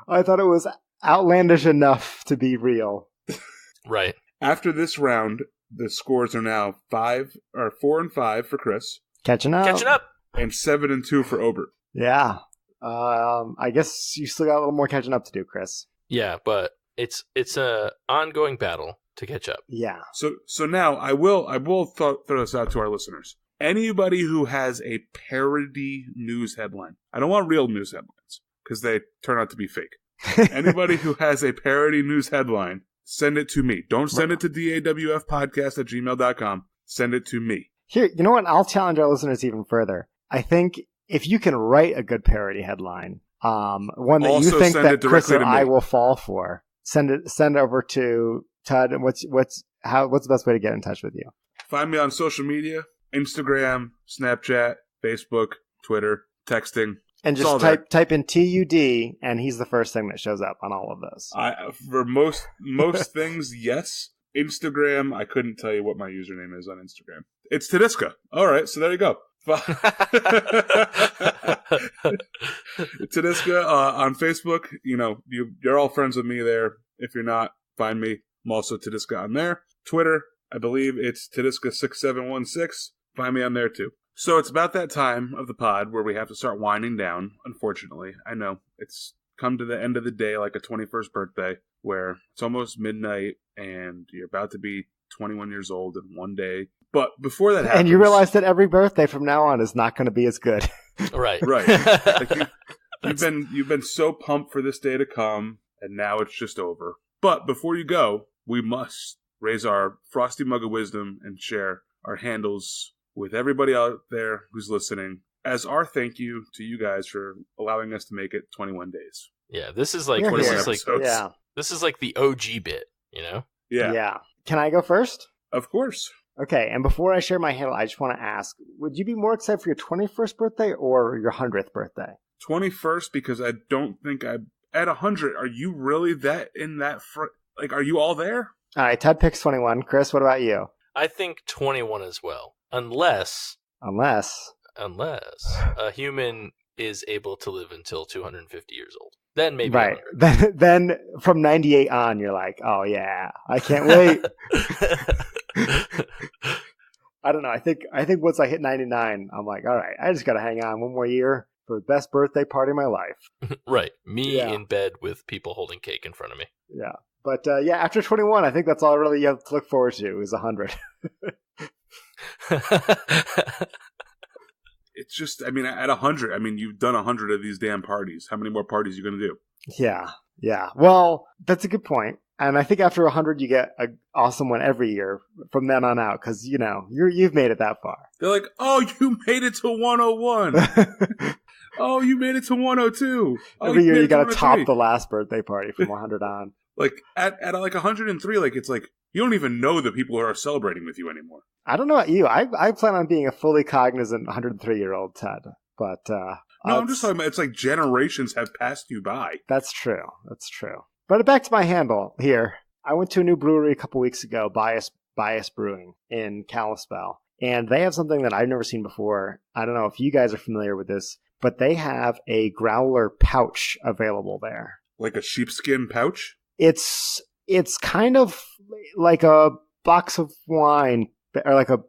I thought it was outlandish enough to be real. Right. After this round, the scores are now 4 and 5 for Chris. Catching up. And 7 and 2 for Obert. Yeah. I guess you still got a little more catching up to do, Chris. Yeah, but it's a ongoing battle to catch up. Yeah. So now I will throw this out to our listeners. Anybody who has a parody news headline. I don't want real news headlines because they turn out to be fake. Anybody who has a parody news headline, send it to me. Don't send it to dawfpodcast@gmail.com. Send it to me. Here, you know what? I'll challenge our listeners even further. I think if you can write a good parody headline, one that also you think that Chris or I me. will fall for, send over to Todd. And what's the best way to get in touch with you? Find me on social media: Instagram, Snapchat, Facebook, Twitter, texting. And just type in TUD, and he's the first thing that shows up on all of those. For most things, yes. Instagram, I couldn't tell you what my username is on Instagram. It's Tedisca. All right, so there you go. Tedisca on Facebook. You know, you're all friends with me there. If you're not, find me. I'm also Tedisca on there. Twitter, I believe it's Tidiska6716. Find me on there too. So it's about that time of the pod where we have to start winding down, unfortunately. I know, it's come to the end of the day like a 21st birthday where it's almost midnight and you're about to be 21 years old in one day. But before that happens... And you realize that every birthday from now on is not going to be as good. Right. Right. You've been so pumped for this day to come, and now it's just over. But before you go, we must raise our frosty mug of wisdom and share our handles with everybody out there who's listening as our thank you to you guys for allowing us to make it 21 days. Yeah, this is like this is like the OG bit, you know? Yeah. Can I go first? Of course. Okay, and before I share my handle, I just want to ask, would you be more excited for your 21st birthday or your 100th birthday? 21st, because I don't think at 100, are you really that in that are you all there? All right, Ted picks 21. Chris, what about you? I think 21 as well. Unless a human is able to live until 250 years old. Then maybe. Right. Then from 98 on, you're like, oh yeah, I can't wait. I don't know. I think once I hit 99, I'm like, all right, I just got to hang on one more year for the best birthday party of my life. Right. Me in bed with people holding cake in front of me. Yeah. But after 21, I think that's all really you have to look forward to is 100. It's just, I mean, at 100, I mean, you've done 100 of these damn parties. How many more parties are you going to do? Yeah. Well, that's a good point. And I think after 100, you get an awesome one every year from then on out because, you know, you've made it that far. They're like, oh, you made it to 101. Oh, you made it to 102. Oh, every year you got to top the last birthday party from 100 on. Like at like 103, like it's like you don't even know the people who are celebrating with you anymore. I don't know about you. I plan on being a fully cognizant 103-year-old Ted, but no, I'm just talking about it's like generations have passed you by. That's true. But back to my handle here. I went to a new brewery a couple weeks ago, Bias Brewing in Kalispell, and they have something that I've never seen before. I don't know if you guys are familiar with this, but they have a growler pouch available there. Like a sheepskin pouch? It's kind of like a box of wine or like a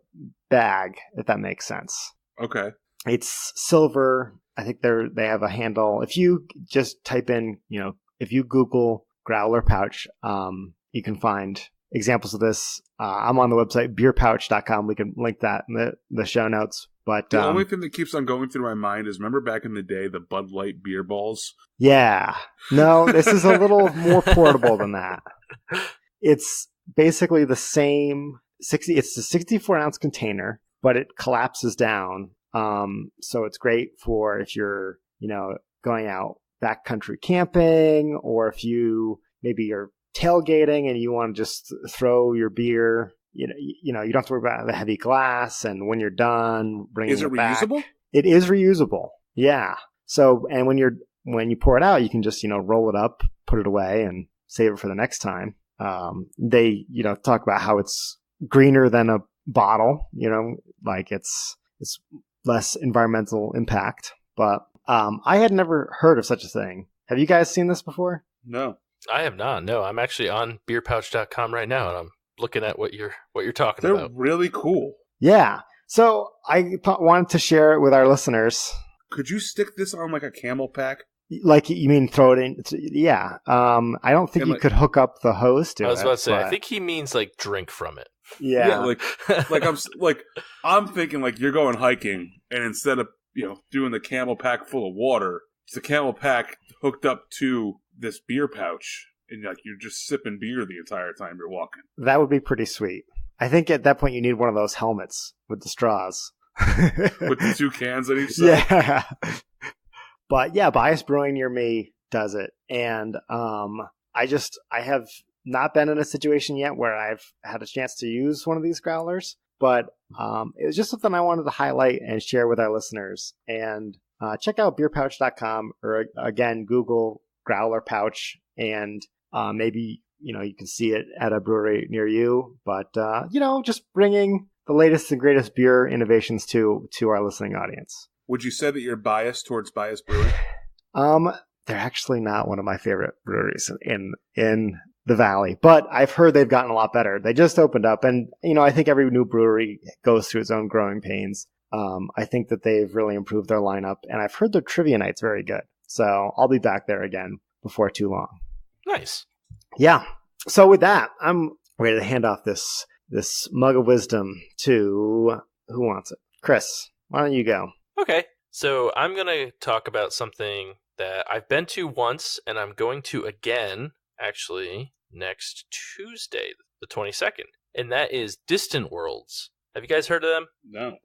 bag, if that makes sense. Okay. It's silver. I think they have a handle. If you just type in, you know, if you Google growler pouch, you can find examples of this. I'm on the website beerpouch.com. We can link that in the show notes. But the only thing that keeps on going through my mind is remember back in the day the Bud Light beer balls? Yeah. No, this is a little more portable than that. It's basically the same it's a 64-ounce container, but it collapses down. So it's great for if you're, you know, going out backcountry camping, or if maybe you're tailgating and you want to just throw your beer. You know, you don't have to worry about the heavy glass, and when you're done, bringing it back. Is it reusable? It is reusable. Yeah. So, and when you pour it out, you can just, you know, roll it up, put it away, and save it for the next time. They, you know, talk about how it's greener than a bottle. You know, like it's less environmental impact. But I had never heard of such a thing. Have you guys seen this before? No, I have not. No, I'm actually on beerpouch.com right now, and I'm looking at what you're talking about. They're really cool. Yeah. So I wanted to share it with our listeners. Could you stick this on like a camel pack? Like, you mean throw it in? Yeah. I don't think you could hook up the hose to it. I was about to say, I think he means like drink from it. Yeah. I'm thinking like you're going hiking, and instead of, you know, doing the camel pack full of water, it's a camel pack hooked up to this beer pouch. And like you're just sipping beer the entire time you're walking. That would be pretty sweet. I think at that point you need one of those helmets with the straws. With the two cans on each side. Yeah. But yeah, Bias Brewing near me does it. And I have not been in a situation yet where I've had a chance to use one of these growlers. But it was just something I wanted to highlight and share with our listeners. And check out beerpouch.com, or again, Google growler pouch, and maybe, you know, you can see it at a brewery near you. But, you know, just bringing the latest and greatest beer innovations to our listening audience. Would you say that you're biased towards Bias Brewing? They're actually not one of my favorite breweries in the valley. But I've heard they've gotten a lot better. They just opened up, and I think every new brewery goes through its own growing pains. I think that they've really improved their lineup, and I've heard their trivia night's very good. So I'll be back there again before too long. Nice. Yeah. So with that, I'm ready to hand off this mug of wisdom to who wants it? Chris, why don't you go? Okay. So I'm going to talk about something that I've been to once, and I'm going to again, actually, next Tuesday, the 22nd. And that is Distant Worlds. Have you guys heard of them? No.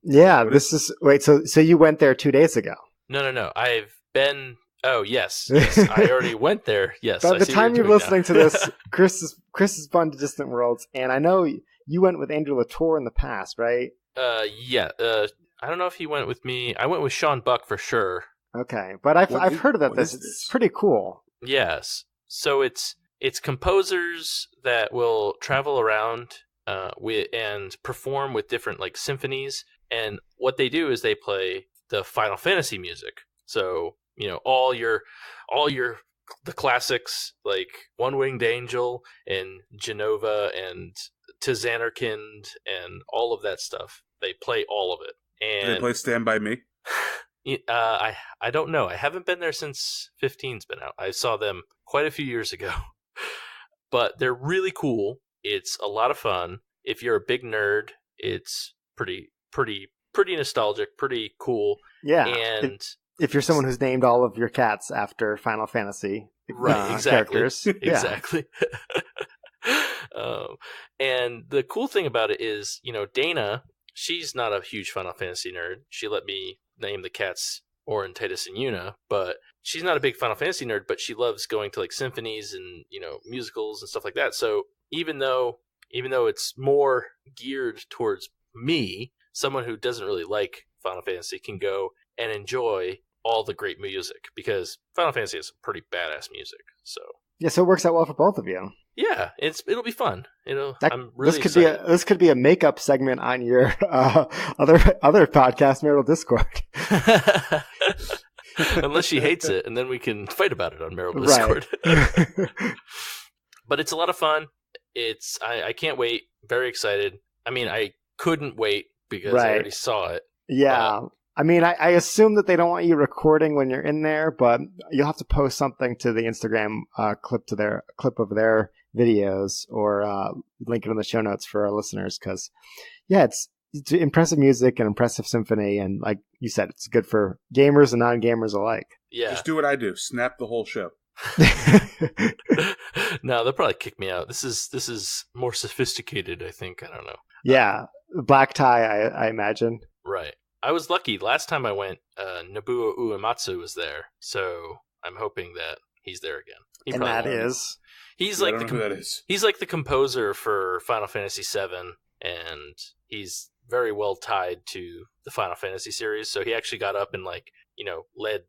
Yeah, so you went there 2 days ago. No. I've been... Oh, yes. I already went there. Yes. By the time you're listening to this, Chris has gone to Distant Worlds, and I know you went with Andrew Latour in the past, right? Yeah. I don't know if he went with me. I went with Sean Buck for sure. Okay, but I've heard about this. It's pretty cool. Yes. So it's composers that will travel around and perform with different like symphonies, and what they do is they play the Final Fantasy music. So all the classics like One Winged Angel and Genova and To Xanarkand and all of that stuff. They play all of it. And do they play Stand By Me? I don't know. I haven't been there since 15's been out. I saw them quite a few years ago. But they're really cool. It's a lot of fun. If you're a big nerd, it's pretty nostalgic, pretty cool. Yeah. And if you're someone who's named all of your cats after Final Fantasy characters. Exactly. And the cool thing about it is, Dana, she's not a huge Final Fantasy nerd. She let me name the cats Orin, Titus, and Yuna, but she's not a big Final Fantasy nerd, but she loves going to like symphonies and, musicals and stuff like that. So even though it's more geared towards me, someone who doesn't really like Final Fantasy can go and enjoy all the great music, because Final Fantasy has some pretty badass music. So yeah, so it works out well for both of you. Yeah, it'll be fun. I'm really this could be a makeup segment on your other podcast, Marital Discord. Unless she hates it, and then we can fight about it on Marital Discord. But it's a lot of fun. I can't wait. Very excited. I mean, I couldn't wait because I already saw it. Yeah. I mean, I assume that they don't want you recording when you're in there, but you'll have to post something to the Instagram clip of their videos, or link it in the show notes for our listeners. Because, yeah, it's impressive music and impressive symphony, and like you said, it's good for gamers and non-gamers alike. Yeah, just do what I do: snap the whole show. No, they'll probably kick me out. This is more sophisticated, I think. I don't know. Yeah, black tie, I imagine. Right. I was lucky. Last time I went, Nobuo Uematsu was there, so I'm hoping that he's there again. He's like the composer for Final Fantasy VII, and he's very well tied to the Final Fantasy series. So he actually got up and led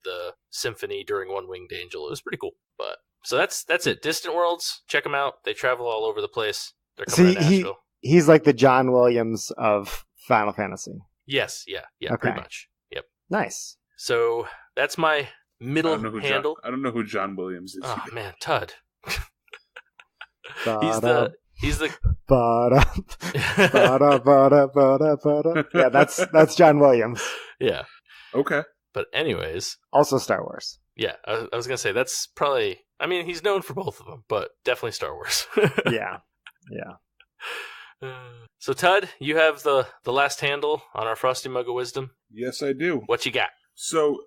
the symphony during One Winged Angel. It was pretty cool. But so that's it. Distant Worlds, check them out. They travel all over the place. They're coming to Nashville. He's like the John Williams of Final Fantasy. Yes, yeah, okay. Pretty much. Yep. Nice. So that's my middle handle. I don't know who John Williams is. Oh man, Todd. He's the Yeah, that's John Williams. Yeah. Okay. But anyways, also Star Wars. Yeah, I was gonna say that's probably. I mean, he's known for both of them, but definitely Star Wars. Yeah. So, Todd, you have the last handle on our Frosty Mug of Wisdom? Yes, I do. What you got? So,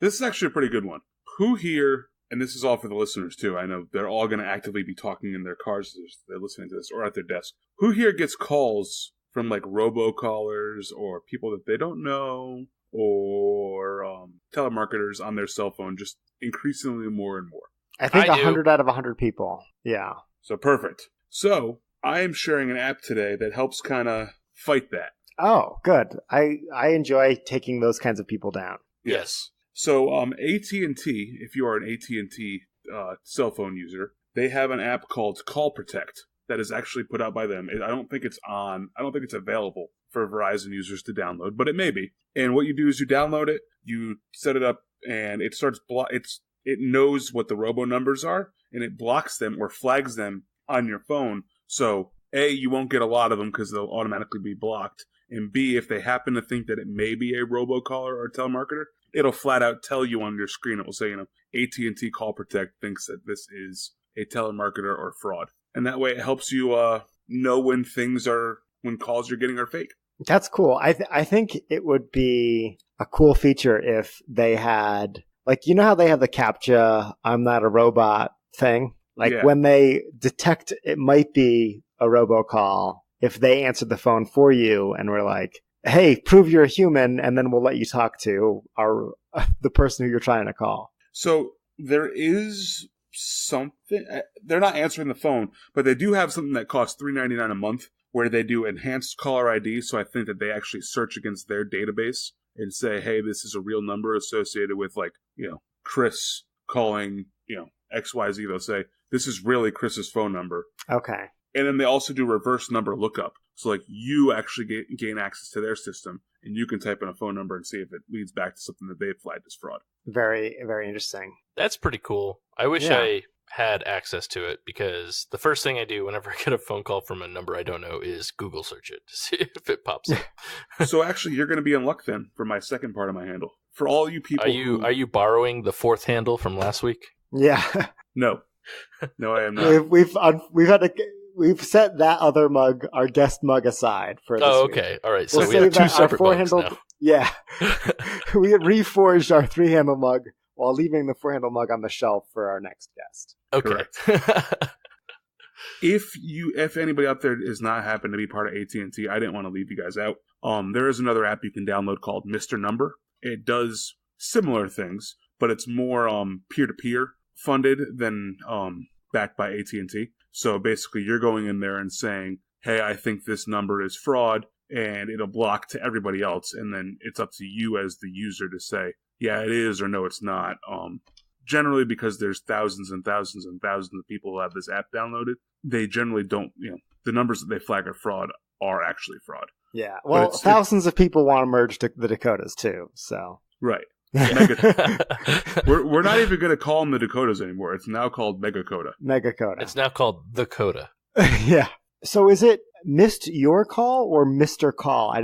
this is actually a pretty good one. Who here, and this is all for the listeners too, I know they're all going to actively be talking in their cars as they're listening to this, or at their desk. Who here gets calls from like robocallers or people that they don't know, or telemarketers on their cell phone, just increasingly more and more? I think 100 out of 100 people. Yeah. So, perfect. So, I am sharing an app today that helps kind of fight that. Oh, good. I enjoy taking those kinds of people down. Yes. So AT&T, if you are an AT&T cell phone user, they have an app called Call Protect that is actually put out by them. I don't think it's available for Verizon users to download, but it may be. And what you do is you download it, you set it up, and it starts it it knows what the robo numbers are, and it blocks them or flags them on your phone. So, A, you won't get a lot of them because they'll automatically be blocked. And B, if they happen to think that it may be a robocaller or a telemarketer, it'll flat out tell you on your screen. It will say, AT&T Call Protect thinks that this is a telemarketer or fraud. And that way it helps you know when calls you're getting are fake. That's cool. I think it would be a cool feature if they had, like, you know how they have the CAPTCHA, I'm not a robot thing? Like when they detect it might be a robocall, if they answered the phone for you and were like, hey, prove you're a human, and then we'll let you talk to the person who you're trying to call. So there is something, they're not answering the phone, but they do have something that costs $3.99 a month where they do enhanced caller ID. So I think that they actually search against their database and say, hey, this is a real number associated with, like, Chris calling, XYZ. They'll say, this is really Chris's phone number. Okay. And then they also do reverse number lookup. So, like, you actually gain access to their system, and you can type in a phone number and see if it leads back to something that they've flagged as fraud. Very, very interesting. That's pretty cool. I wish I had access to it, because the first thing I do whenever I get a phone call from a number I don't know is Google search it to see if it pops up. So actually, you're going to be in luck then for my second part of my handle. For all you people, are you borrowing the fourth handle from last week? Yeah. No, I am not. We've set that other mug, our guest mug, aside for this week. Okay. All right. So we have two separate mugs now. Yeah. We had reforged our 3-handle mug while leaving the 4-handle mug on the shelf for our next guest. Okay. If anybody out there is not happen to be part of AT&T, I didn't want to leave you guys out. There is another app you can download called Mr. Number. It does similar things, but it's more peer-to-peer funded than backed by AT&T. So basically, you're going in there and saying, hey, I think this number is fraud, and it'll block to everybody else. And then it's up to you as the user to say, yeah, it is, or no, it's not. Generally, because there's thousands and thousands and thousands of people who have this app downloaded, they generally don't, the numbers that they flag are fraud are actually fraud. Yeah. Well, thousands of people want to merge the Dakotas too, so. Right. We're not even going to call them the Dakotas anymore. It's now called Megacoda. It's now called the Coda. Yeah. So is it missed your call or Mr. Call?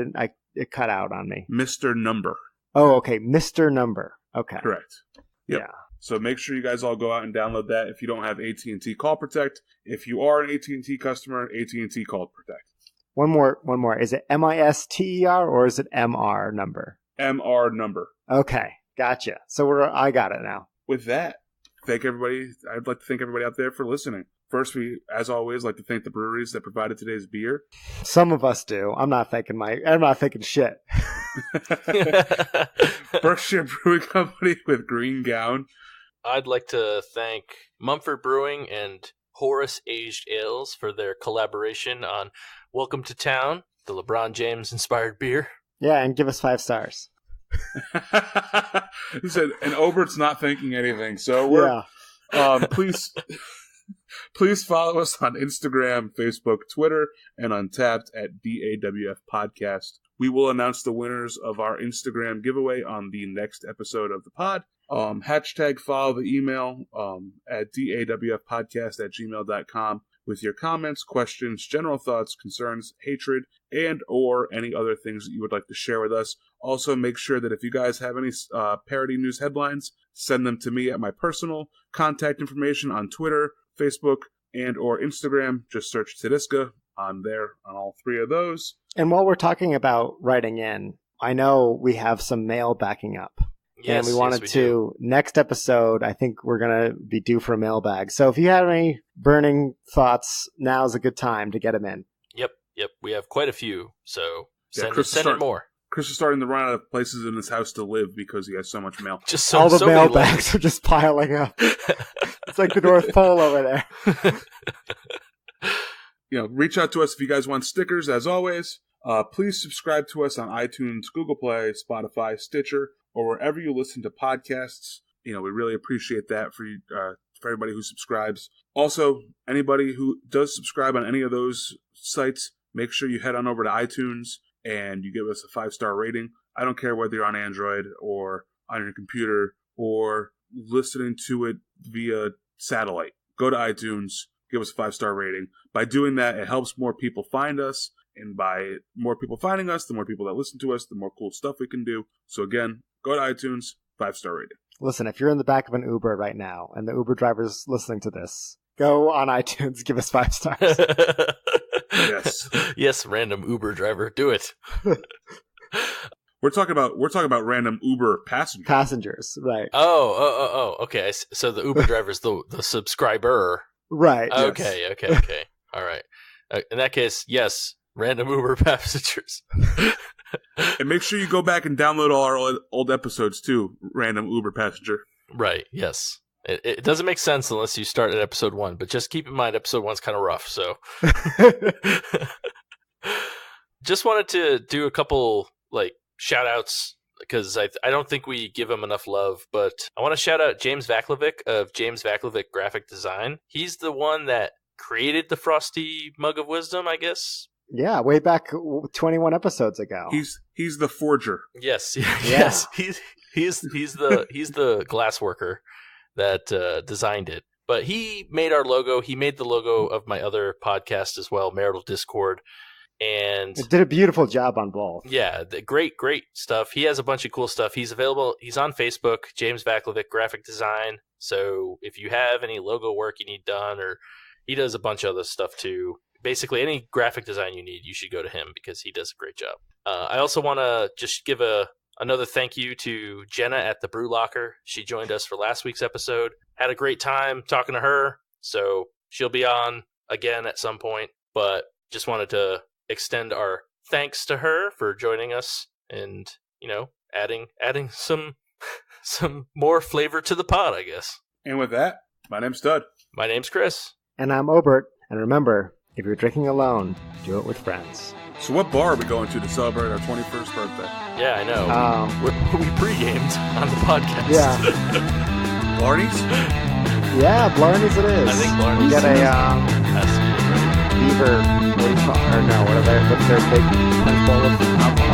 It cut out on me. Mr. Number. Oh, okay. Mr. Number. Okay. Correct. Yep. Yeah. So make sure you guys all go out and download that if you don't have AT&T Call Protect. If you are an AT&T customer, AT&T Call Protect. One more. Is it MISTER or is it MR number? MR number. Okay, gotcha. So I got it now. With that, thank everybody. I'd like to thank everybody out there for listening. First, we, as always, like to thank the breweries that provided today's beer. Some of us do. I'm not thinking shit. Berkshire Brewing Company with Green Gown. I'd like to thank Mumford Brewing and Horace Aged Ales for their collaboration on Welcome to Town, the LeBron James inspired beer. Yeah, and give us 5 stars. He said, and Obert's not thinking anything. So please follow us on Instagram, Facebook, Twitter, and Untapped at DAWF Podcast. We will announce the winners of our Instagram giveaway on the next episode of the pod. Hashtag follow the email at dawfpodcast@gmail.com with your comments, questions, general thoughts, concerns, hatred, and or any other things that you would like to share with us. Also, make sure that if you guys have any parody news headlines, send them to me at my personal contact information on Twitter, Facebook, and or Instagram. Just search Tediska. I'm there on all 3 of those. And while we're talking about writing in, I know we have some mail backing up. Yes, and we wanted to, next episode, I think we're going to be due for a mailbag. So if you have any burning thoughts, now's a good time to get them in. Yep. We have quite a few. So send it more. Chris is starting to run out of places in his house to live because he has so much mail. All the mailbags are just piling up. It's like the North Pole over there. Reach out to us if you guys want stickers, as always. Please subscribe to us on iTunes, Google Play, Spotify, Stitcher, or wherever you listen to podcasts. We really appreciate that for everybody who subscribes. Also, anybody who does subscribe on any of those sites, make sure you head on over to iTunes and you give us a 5-star rating. I don't care whether you're on Android or on your computer or listening to it via satellite, go to iTunes, give us a 5-star rating. By doing that, it helps more people find us. And by more people finding us, the more people that listen to us, the more cool stuff we can do. So again, go to iTunes, 5-star rating. Listen, if you're in the back of an Uber right now and the Uber driver's listening to this, go on iTunes, give us 5 stars. Yes. Yes, random Uber driver, do it. We're talking about random Uber passengers. Passengers, right. Oh, okay. So the Uber driver's the subscriber. Right. Okay, Yes. okay. All right. In that case, yes, random Uber passengers. And make sure you go back and download all our old episodes too, random Uber passenger. Right, yes. It doesn't make sense unless you start at episode 1, but just keep in mind episode 1's kind of rough, so. Just wanted to do a couple, shout outs, because I don't think we give him enough love, but I want to shout out James Vaclavik of James Vaclavik Graphic Design. He's the one that created the Frosty Mug of Wisdom, I guess. Yeah, way back 21 episodes ago. He's the forger. Yes, Yeah. yes. He's the glass worker that designed it. But he made our logo. He made the logo of my other podcast as well, Marital Discord. And It did a beautiful job on both. yeah, great stuff. He has a bunch of cool stuff. He's available. He's on Facebook, James Vaclavik Graphic Design. So if you have any logo work you need done, or he does a bunch of other stuff too. Basically, any graphic design you need, you should go to him because he does a great job. I also want to just give another thank you to Jenna at the Brew Locker. She joined us for last week's episode. Had a great time talking to her, so she'll be on again at some point. But just wanted to extend our thanks to her for joining us and, adding some more flavor to the pod, I guess. And with that, my name's Stud. My name's Chris. And I'm Obert. And remember, if you're drinking alone, do it with friends. So what bar are we going to celebrate our 21st birthday? Yeah, I know. We pre-gamed on the podcast. Yeah. Blarney's? Yeah, Blarney's it is. I think Blarney's We get a has to be ready. beaver, what's their big bowl of alcohol?